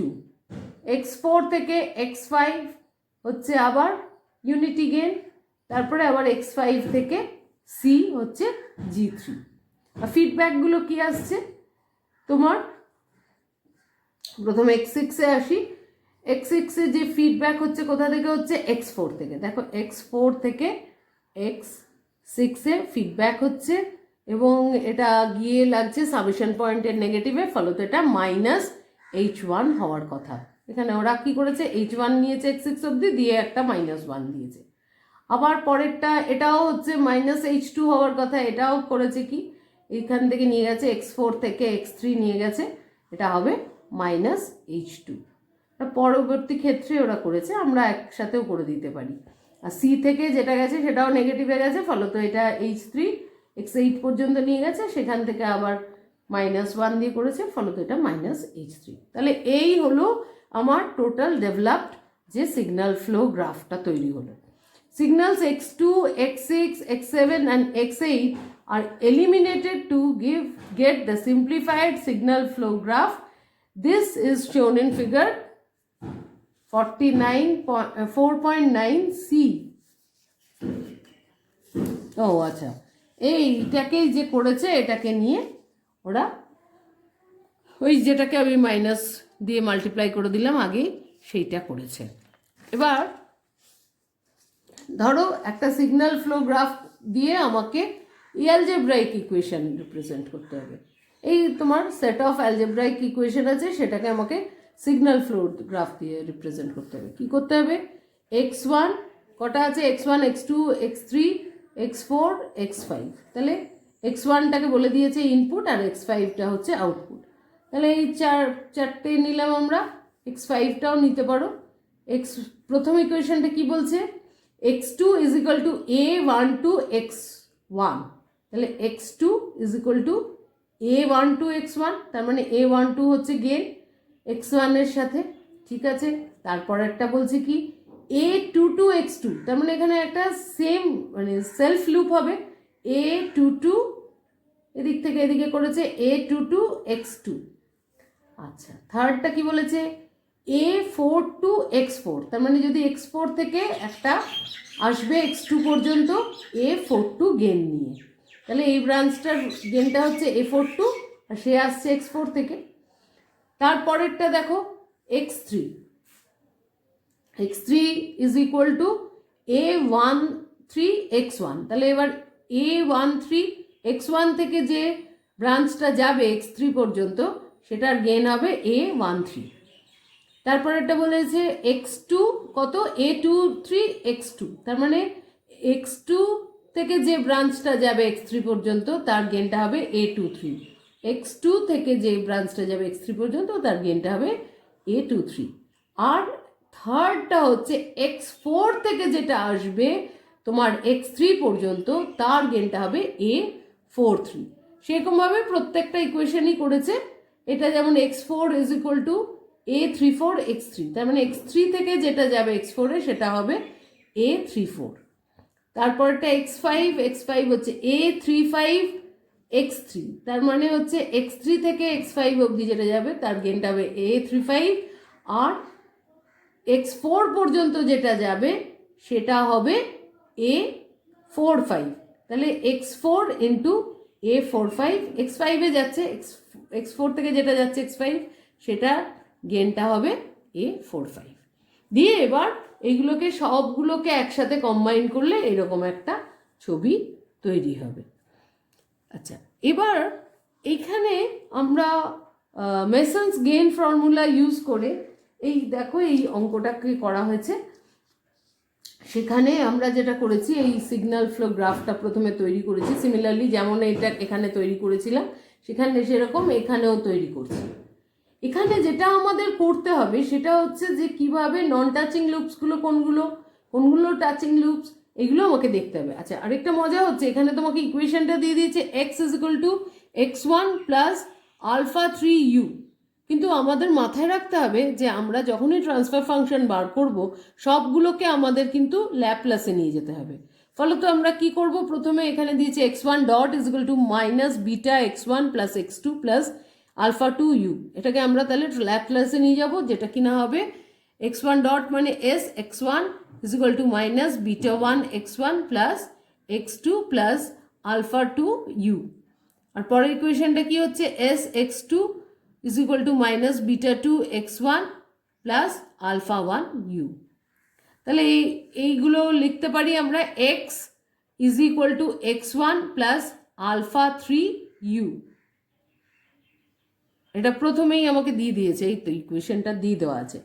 x4 থেকে x5 হচ্ছে আবার ইউনিটি গেন, তারপরে আবার x5 থেকে C হচ্ছে G3। আর ফিডব্যাকগুলো কি আসছে তোমার, প্রথমে x6 এ আসি। x6 এ যে ফিডব্যাক হচ্ছে কোথা থেকে হচ্ছে, x4 থেকে। দেখো x4 থেকে x6 এ ফিডব্যাক হচ্ছে এবং এটা গিয়ে লাগছে সামেশন পয়েন্টের নেগেটিভে, ফলত এটা -h1 হওয়ার কথা। এখানে ওরা কি করেছে, h1 নিয়েছে x6 অবধি, দিয়ে একটা -1 দিয়েছে। আবার পরেরটা এটাও হচ্ছে -h2 হওয়ার কথা, এটাও করেছে কি, এখান থেকে নিয়ে গেছে x4 থেকে x3 নিয়ে গেছে, এটা হবে -h2। পরবর্তী ক্ষেত্রে ওরা করেছে, আমরা একসাথেও করে দিতে পারি। আর সি থেকে যেটা গেছে সেটাও নেগেটিভে গেছে, ফলত এটা h3 x8 পর্যন্ত নিয়ে গেছে, সেখান থেকে আবার -1 দিয়ে করেছে, ফলত এটা -h3। তাহলে এই হলো আমার টোটাল ডেভেলপড যে সিগন্যাল ফ্লো গ্রাফটা তৈরি হলো। Signals x2, x6, x7 and x8 are eliminated to get the simplified signal flow graph. This is shown in figure 4.9c. ও আচ্ছা, এইটাকে যে করেছে এটাকে নিয়ে ওরা ওই যেটাকে আমি মাইনাস দিয়ে মাল্টিপ্লাই করে দিলাম আগে, সেইটা করেছে। এবার ধরো একটা সিগন্যাল ফ্লো গ্রাফ দিয়ে আমাকে অ্যালজেব্রাইক ইকুয়েশন রিপ্রেজেন্ট করতে হবে। এই তোমার সেট অফ অ্যালজেব্রাইক ইকুয়েশন আছে, সেটাকে আমাকে সিগন্যাল ফ্লো গ্রাফ দিয়ে রিপ্রেজেন্ট করতে হবে। কি করতে হবে, x1 কটা আছে, x1 x2 x3 x4 x5, তাহলে x1টাকে বলে দিয়েছে ইনপুট আর x5টা হচ্ছে আউটপুট। তাহলে এই চারটে নিলাম আমরা, x5টাও নিতে পারো। প্রথম ইকুয়েশনটা কি বলছে, x2 is equal to a1 to x1, তাহলে x2 is equal to a1 to x1, তার মানে a12 হচ্ছে গেন x1 এর সাথে, ঠিক আছে। তারপর একটা বলছে কি a2 to x2, তার মানে এখানে একটা সেম মানে সেলফ লুপ হবে, a22 এদিক থেকে এদিকে করেছে a2 to x2। আচ্ছা, থার্ডটা কি বলেছে a4 to x4, তার মানে যদি x4 থেকে একটা আসবে x2 পর্যন্ত a42 গেন নিয়ে, তাহলে এই ব্রাঞ্চটার গেনটা হচ্ছে a42 আর সে আসছে x4 থেকে। তারপরেরটা দেখো x3 is equal to a13 x1, তাহলে এবার a13 x1 থেকে যে ব্রাঞ্চটা যাবে x3 পর্যন্ত সেটার গেন হবে a13। তারপর এটা বলেছে x2 কত, a23 x2, তার মানে x2 থেকে যে ব্রাঞ্চটা যাবে x3 পর্যন্ত তার গেনটা হবে a23, x2 থেকে যে ব্রাঞ্চটা যাবে x3 পর্যন্ত তার গেনটা হবে a23। আর থার্ডটা হচ্ছে x4 থেকে যেটা আসবে তোমার x3 পর্যন্ত তার গেনটা হবে a43। সেরকমভাবে প্রত্যেকটা ইকুয়েশনই করেছে। এটা যেমন x4 is equal to a34 x3, তার মানে x3 থেকে যেটা যাবে x4 এ সেটা হবে a34। তারপরটা x5 হচ্ছে a35 x3, তার মানে হচ্ছে x3 থেকে x5 অবধি যেটা যাবে তার গেনটা হবে a35, আর x4 পর্যন্ত যেটা যাবে সেটা হবে a45। তাহলে x4 ইন্টু a45, x5 এ যাচ্ছে x4 থেকে যেটা যাচ্ছে x5 সেটা গেনটা হবে a45। দিয়ে এবার এইগুলোকে সবগুলোকে একসাথে কম্বাইন করলে এরকম একটা ছবি তৈরি হবে। আচ্ছা, এবার এইখানে আমরা মেসনস গেইন ফর্মুলা ইউজ করে এই দেখো এই অঙ্কটাকে করা হয়েছে। সেখানে আমরা যেটা করেছি এই সিগন্যাল ফ্লো গ্রাফটা প্রথমে তৈরি করেছি, সিমিলারলি যেমন এটা এখানে তৈরি করেছিলাম সেখানে সেরকম এখানেও তৈরি করছি। এখানে যেটা আমাদের করতে হবে সেটা হচ্ছে যে কিভাবে নন টাচিং লুপসগুলো কোনগুলো টাচিং লুপস এগুলো আমাকে দেখতে হবে। আচ্ছা, আরেকটা মজা হচ্ছে এখানে তোমাকে ইকুয়েশনটা দিয়ে দিয়েছে x is equal to x1 plus alpha 3u, কিন্তু আমাদের মাথায় রাখতে হবে যে আমরা যখনই ট্রান্সফার ফাংশন বার করব সবগুলোকে আমাদের কিন্তু ল্যাপ্লাসে নিয়ে যেতে হবে। ফলত আমরা কি করব, প্রথমে এখানে দিয়েছে x1 dot is equal to minus beta x1 plus x2 plus alpha two u, এটাকে আমরা তাহলে ল্যাপ্লাসে নিয়ে যাব, যেটা কিনা হবে এক্স ওয়ান ডট মানে s x one is equal to minus beta one x one plus x two plus alpha two u. আর পরের ইকুয়েশনটা কি হচ্ছে s x two is equal to minus beta two x one plus alpha one u. তাহলে এইগুলো লিখতে পারি আমরা X is equal to x one plus alpha three U. এটা প্রথমেই আমাকে দিয়ে দিয়েছে, এই তো ইকুয়েশনটা দিয়ে দেওয়া আছে।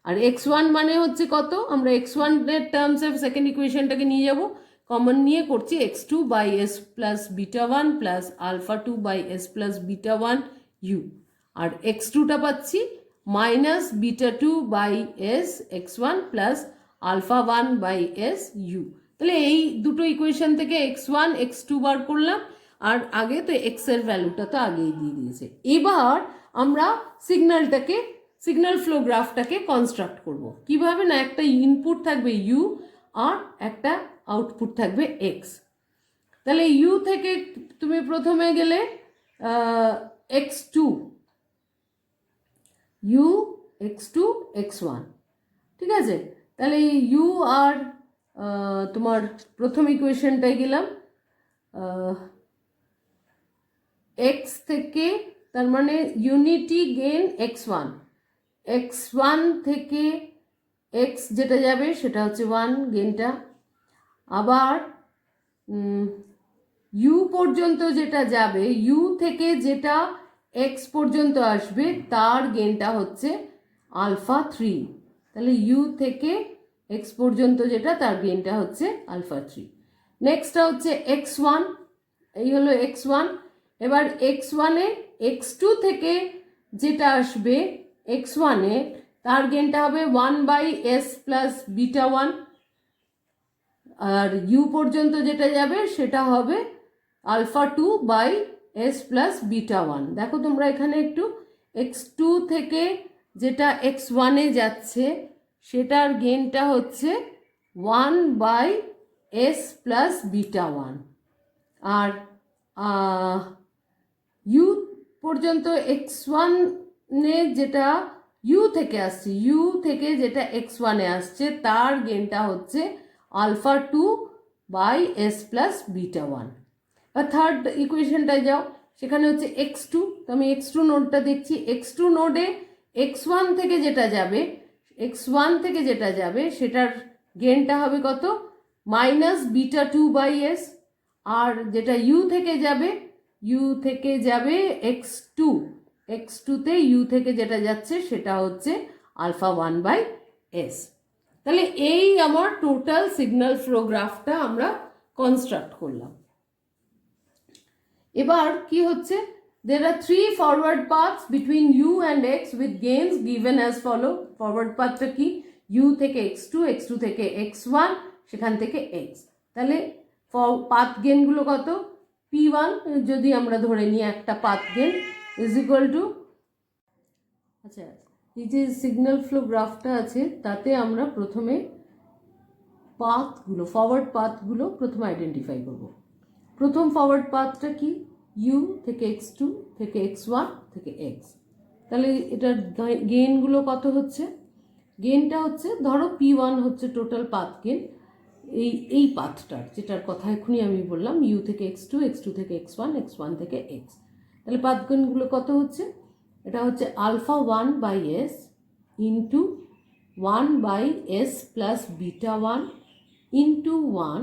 আর এক্স ওয়ান মানে হচ্ছে কত, আমরা এক্স ওয়ানের টার্মসে সেকেন্ড ইকুয়েশনটাকে নিয়ে যাব, কমন নিয়ে করছি X two by S plus beta one plus alpha two by S plus beta one U. আর এক্স টুটা পাচ্ছি minus beta two by S x one plus alpha one by S U. তাহলে এই দুটো equation থেকে x one X two বার করলাম, আর আগে তো এক্স এর ভ্যালুটা তো আগেই দিয়ে দিয়েছে। এবার আমরা সিগন্যাল ফ্লো গ্রাফটাকে কনস্ট্রাক্ট করব কিভাবে, না একটা ইনপুট থাকবে ইউ আর একটা আউটপুট থাকবে এক্স। তাহলে ইউ থেকে তুমি প্রথমে গেলে X two, U X two x one, ঠিক আছে। তাহলে ইউ আর তোমার প্রথম ইকুয়েশনটায় গেলাম এক্স থেকে, তার মানে ইউনিটি গেন এক্স ওয়ান থেকে এক্স যেটা যাবে সেটা হচ্ছে ওয়ান গেনটা। আবার ইউ পর্যন্ত যেটা যাবে, ইউ থেকে যেটা এক্স পর্যন্ত আসবে তার গেনটা হচ্ছে আলফা থ্রি। তাহলে ইউ থেকে এক্স পর্যন্ত যেটা তার গেনটা হচ্ছে আলফা থ্রি। নেক্সটটা হচ্ছে এক্স ওয়ান, এই হলো এক্স ওয়ান। এবার এক্স ওয়ানে এক্স টু থেকে যেটা আসবে এক্স ওয়ানে তার গেনটা হবে one by S plus beta one. আর ইউ পর্যন্ত যেটা যাবে সেটা হবে alpha two by S plus beta one. দেখো তোমরা এখানে একটু, এক্স টু থেকে যেটা এক্স ওয়ানে যাচ্ছে সেটার গেনটা হচ্ছে one by S plus beta one. আর ইউ পর্যন্ত এক্স ওয়ানে যেটা ইউ থেকে আসছে, ইউ থেকে যেটা এক্স ওয়ানে আসছে তার গেনটা হচ্ছে alpha two by S plus beta one. আর থার্ড ইকুয়েশনটায় যাও, সেখানে হচ্ছে এক্স টু, তো আমি এক্স টু নোডটা দেখছি। এক্স টু নোডে এক্স ওয়ান থেকে যেটা যাবে সেটার গেনটা হবে কত, minus beta two by s. আর যেটা ইউ থেকে যাবে এক্স টুতে ইউ থেকে যেটা যাচ্ছে সেটা হচ্ছে আলফা ওয়ান বাই এস। তাহলে এই আমার টোটাল সিগন্যাল ফ্লো গ্রাফটা আমরা কনস্ট্রাক্ট করলাম। এবার কি হচ্ছে, there are three forward paths between u and x with gains given as follow. Forward পাথটা কি, u থেকে x2 থেকে x1, সেখান থেকে x। তাহলে পাথ গেনগুলো কত, p1 যদি আমরা ধরে নিই একটা path gain is equal two, আচ্ছা এই যে সিগন্যাল ফ্লো গ্রাফটা আছে তাতে আমরা প্রথমে ফরওয়ার্ড পাথগুলো প্রথমে আইডেন্টিফাই করব। প্রথম ফরওয়ার্ড পাথটা কি, ইউ থেকে এক্স টু থেকে এক্স ওয়ান থেকে এক্স। তাহলে এটার গেনগুলো কত হচ্ছে, গেনটা হচ্ছে ধরো পি ওয়ান হচ্ছে টোটাল পাথ গেন এই পাথটার, যেটার কথা এখনই আমি বললাম, ইউ থেকে এক্স টু থেকে এক্স ওয়ান থেকে এক্স। তাহলে পাথ গেনগুলো কত হচ্ছে, এটা হচ্ছে alpha one by S into one by S plus beta one into one.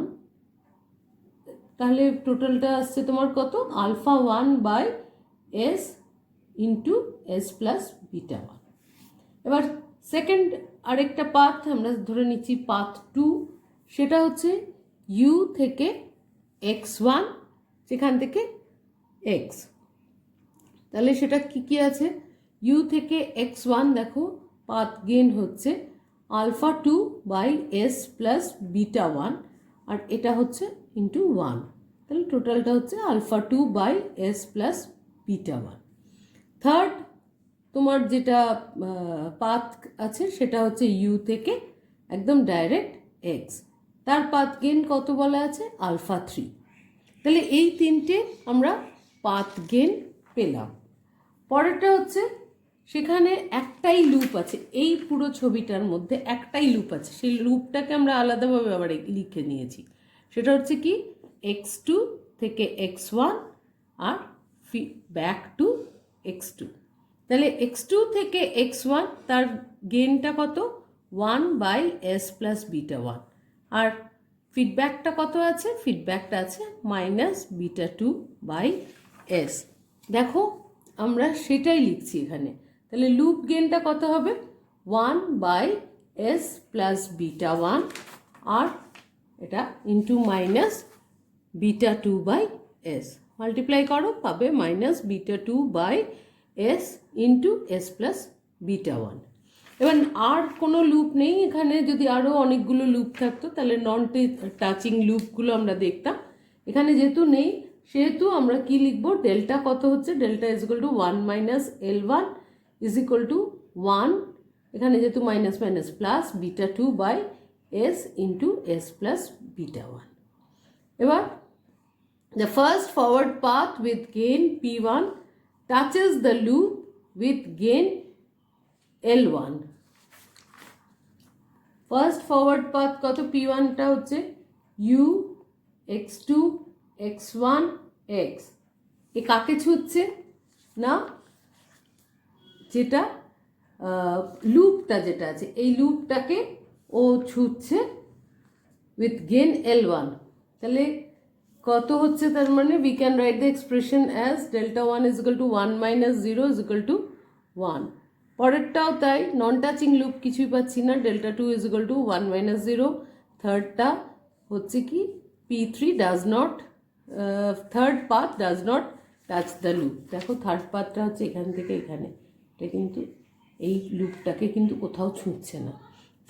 তাহলে টোটালটা আসছে তোমার কত, alpha one by S into S plus beta one. এবার সেকেন্ড আরেকটা পাথ আমরা ধরে নিচ্ছি পাথ টু, সেটা হচ্ছে ইউ থেকে এক্স ওয়ান সেখান থেকে এক্স। তাহলে সেটা কি আছে, ইউ থেকে এক্স ওয়ান, দেখো পাথ গেন হচ্ছে alpha two by S plus beta one, আর এটা হচ্ছে ইন্টু ওয়ান। তাহলে টোটালটা হচ্ছে alpha two by S plus beta one. Third তোমার যেটা পাথ আছে সেটা হচ্ছে ইউ থেকে একদম ডাইরেক্ট এক্স, তার পাথ গেন কত বলা আছে, আলফা থ্রি। তাহলে এই তিনটে আমরা পাথ গেন পেলাম। পরেরটা হচ্ছে সেখানে একটাই লুপ আছে, এই পুরো ছবিটার মধ্যে একটাই লুপ আছে, সেই লুপটাকে আমরা আলাদাভাবে আবার লিখে নিয়েছি। সেটা হচ্ছে কি x2 থেকে x1 R back to x2। তাহলে x2 থেকে x1 তার গেনটা কত 1/s প্লাস বিটা 1, আর ফিডব্যাকটা কত আছে, ফিডব্যাকটা আছে -β2/s। দেখো আমরা সেটাই লিখছি এখানে। তাহলে লুপ গেনটা কত হবে 1/s প্লাস বিটা 1 আর এটা ইন্টু -β2/s, মাল্টিপ্লাই করো পাবে -β2/s into s plus beta 1। এবার আর কোনো লুপ নেই এখানে, যদি আরও অনেকগুলো লুপ থাকতো তাহলে নন টাচিং লুপগুলো আমরা দেখতাম। এখানে যেহেতু নেই সেহেতু আমরা কি লিখব, ডেল্টা কত হচ্ছে, delta is equal two 1 minus L1 is equal two 1, এখানে যেহেতু minus minus plus β2/s into s plus beta 1। এবার the first forward path with gain P1 touches the loop with gain L1। First forward path কত, P1টা হচ্ছে u x2 x1 x, এ কাকে ছুটছে না, যেটা লুপটা যেটা আছে এই লুপটাকে ও ছুটছে উইথ গেন L1। তাহলে কত হচ্ছে, তার মানে we can write the expression as delta 1 is equal to 1 minus 0 is equal to 1। পরেরটাও তাই, নন টাচিং লুপ কিছুই পাচ্ছি না, delta 2 is equal two 1 minus 0। থার্ডটা হচ্ছে কি P3 does not, third path does not touch the loop. দেখো third পাথটা হচ্ছে এখান থেকে এখানে, এটা কিন্তু এই লুপটাকে কিন্তু কোথাও ছুঁচ্ছে না,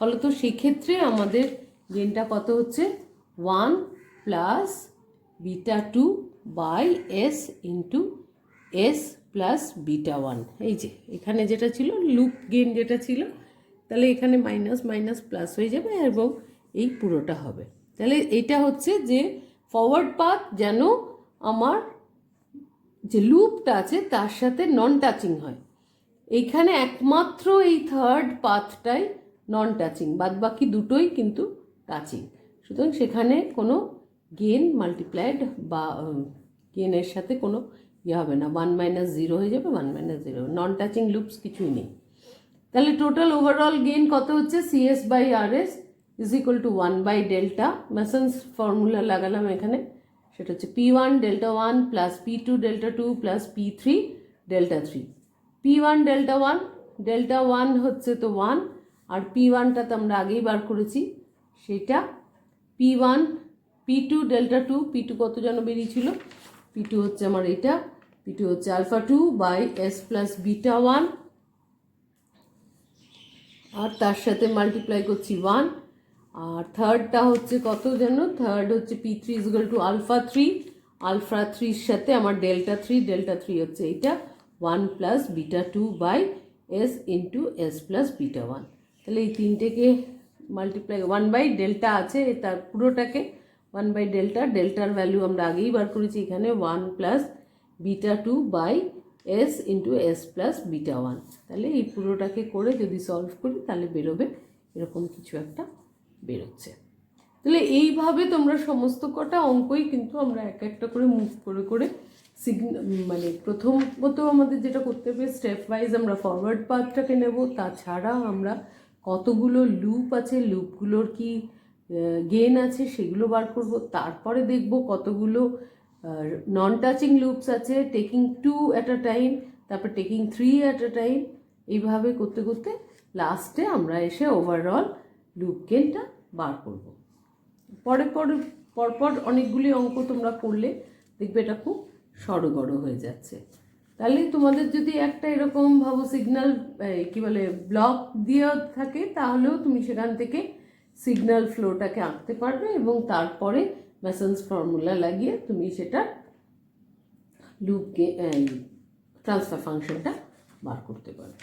ফলত সেই ক্ষেত্রে আমাদের গেনটা কত হচ্ছে 1 plus β2/s into s plus beta 1। এই যে এখানে যেটা ছিল লুপ গেন যেটা ছিল, তাহলে এখানে মাইনাস মাইনাস প্লাস হয়ে যাবে এবং এই পুরোটা হবে। তাহলে এইটা হচ্ছে যে ফরওয়ার্ড পাথ যেন আমার যে লুপটা আছে তার সাথে নন টাচিং হয়। এইখানে একমাত্র এই থার্ড পাথটাই নন টাচিং, বাদ বাকি দুটোই কিন্তু টাচিং। সুতরাং সেখানে কোনো গেন মাল্টিপ্লাইড বা গেনের সাথে কোনো হবে না, 1 মাইনাস 0 হয়ে যাবে, 1 মাইনাস 0, নন টাচিং লুপস কিছুই নেই। তাহলে টোটাল ওভারঅল গেন কত হচ্ছে, CS/RS ইজ ইকুয়াল টু 1/ডেল্টা, মেসন্স ফর্মুলা লাগালাম এখানে, সেটা হচ্ছে P1 delta 1 plus P2 delta 2 plus P3 delta 3। P1 delta 1, delta 1 হচ্ছে তো 1, আর P1টা তো আমরা আগেই বার করেছি, সেটা P1, P2 ডেল্টা 2, P2 কত যেন বেরিয়েছিল, P2 হচ্ছে আমার এটা, P2 হচ্ছে α2/s প্লাস বিটা 1, আর তার সাথে মাল্টিপ্লাই করছি 1। আর থার্ডটা হচ্ছে কত যেন, থার্ড হচ্ছে P3 ইজ ইকুয়াল টু α3, α3-র সাথে আমার ডেল্টা 3, ডেল্টা 3 হচ্ছে এইটা 1 plus β2/s into s plus beta 1। তাহলে এই তিনটেকে মাল্টিপ্লাই 1/ডেল্টা আছে, তার পুরোটাকে 1/ডেল্টা, ডেল্টার ভ্যালু আমরা আগেই বার করেছি এখানে 1 plus β2/s into s plus beta 1। তাহলে এই পুরোটাকে করে যদি সলভ করি তাহলে বেরোবে এরকম কিছু একটা বেরোচ্ছে। তাহলে এইভাবে তোমরা সমস্ত কটা অঙ্কই কিন্তু আমরা এক একটা করে মুভ করে করে মানে প্রথমত আমাদের যেটা করতে হবে স্টেপ ওয়াইজ আমরা ফরওয়ার্ড পাথটাকে নেব, তাছাড়া আমরা কতগুলো লুপ আছে, লুপগুলোর কি গেন আছে সেগুলো বার করব, তারপরে দেখব কতগুলো নন টাচিং লুপস আছে, টেকিং 2 অ্যাট আ টাইম, তারপর টেকিং 3 অ্যাট আ টাইম, এইভাবে করতে করতে লাস্টে আমরা এসে ওভারঅল লুপ গেনটা বার করব। পরপর অনেকগুলি অঙ্ক তোমরা করলে দেখবে এটা খুব সড়গড় হয়ে যাচ্ছে। তাহলে তোমাদের যদি একটা এরকম ভাবো সিগন্যাল কি বলে ব্লক দেওয়া থাকে, তাহলেও তুমি সেখান থেকে সিগন্যাল ফ্লোটাকে আঁকতে পারবে এবং তারপরে মেসন্স ফর্মুলা লাগিয়ে তুমি সেটা লুপ ট্রান্সফার ফাংশনটা বার করতে পারবে।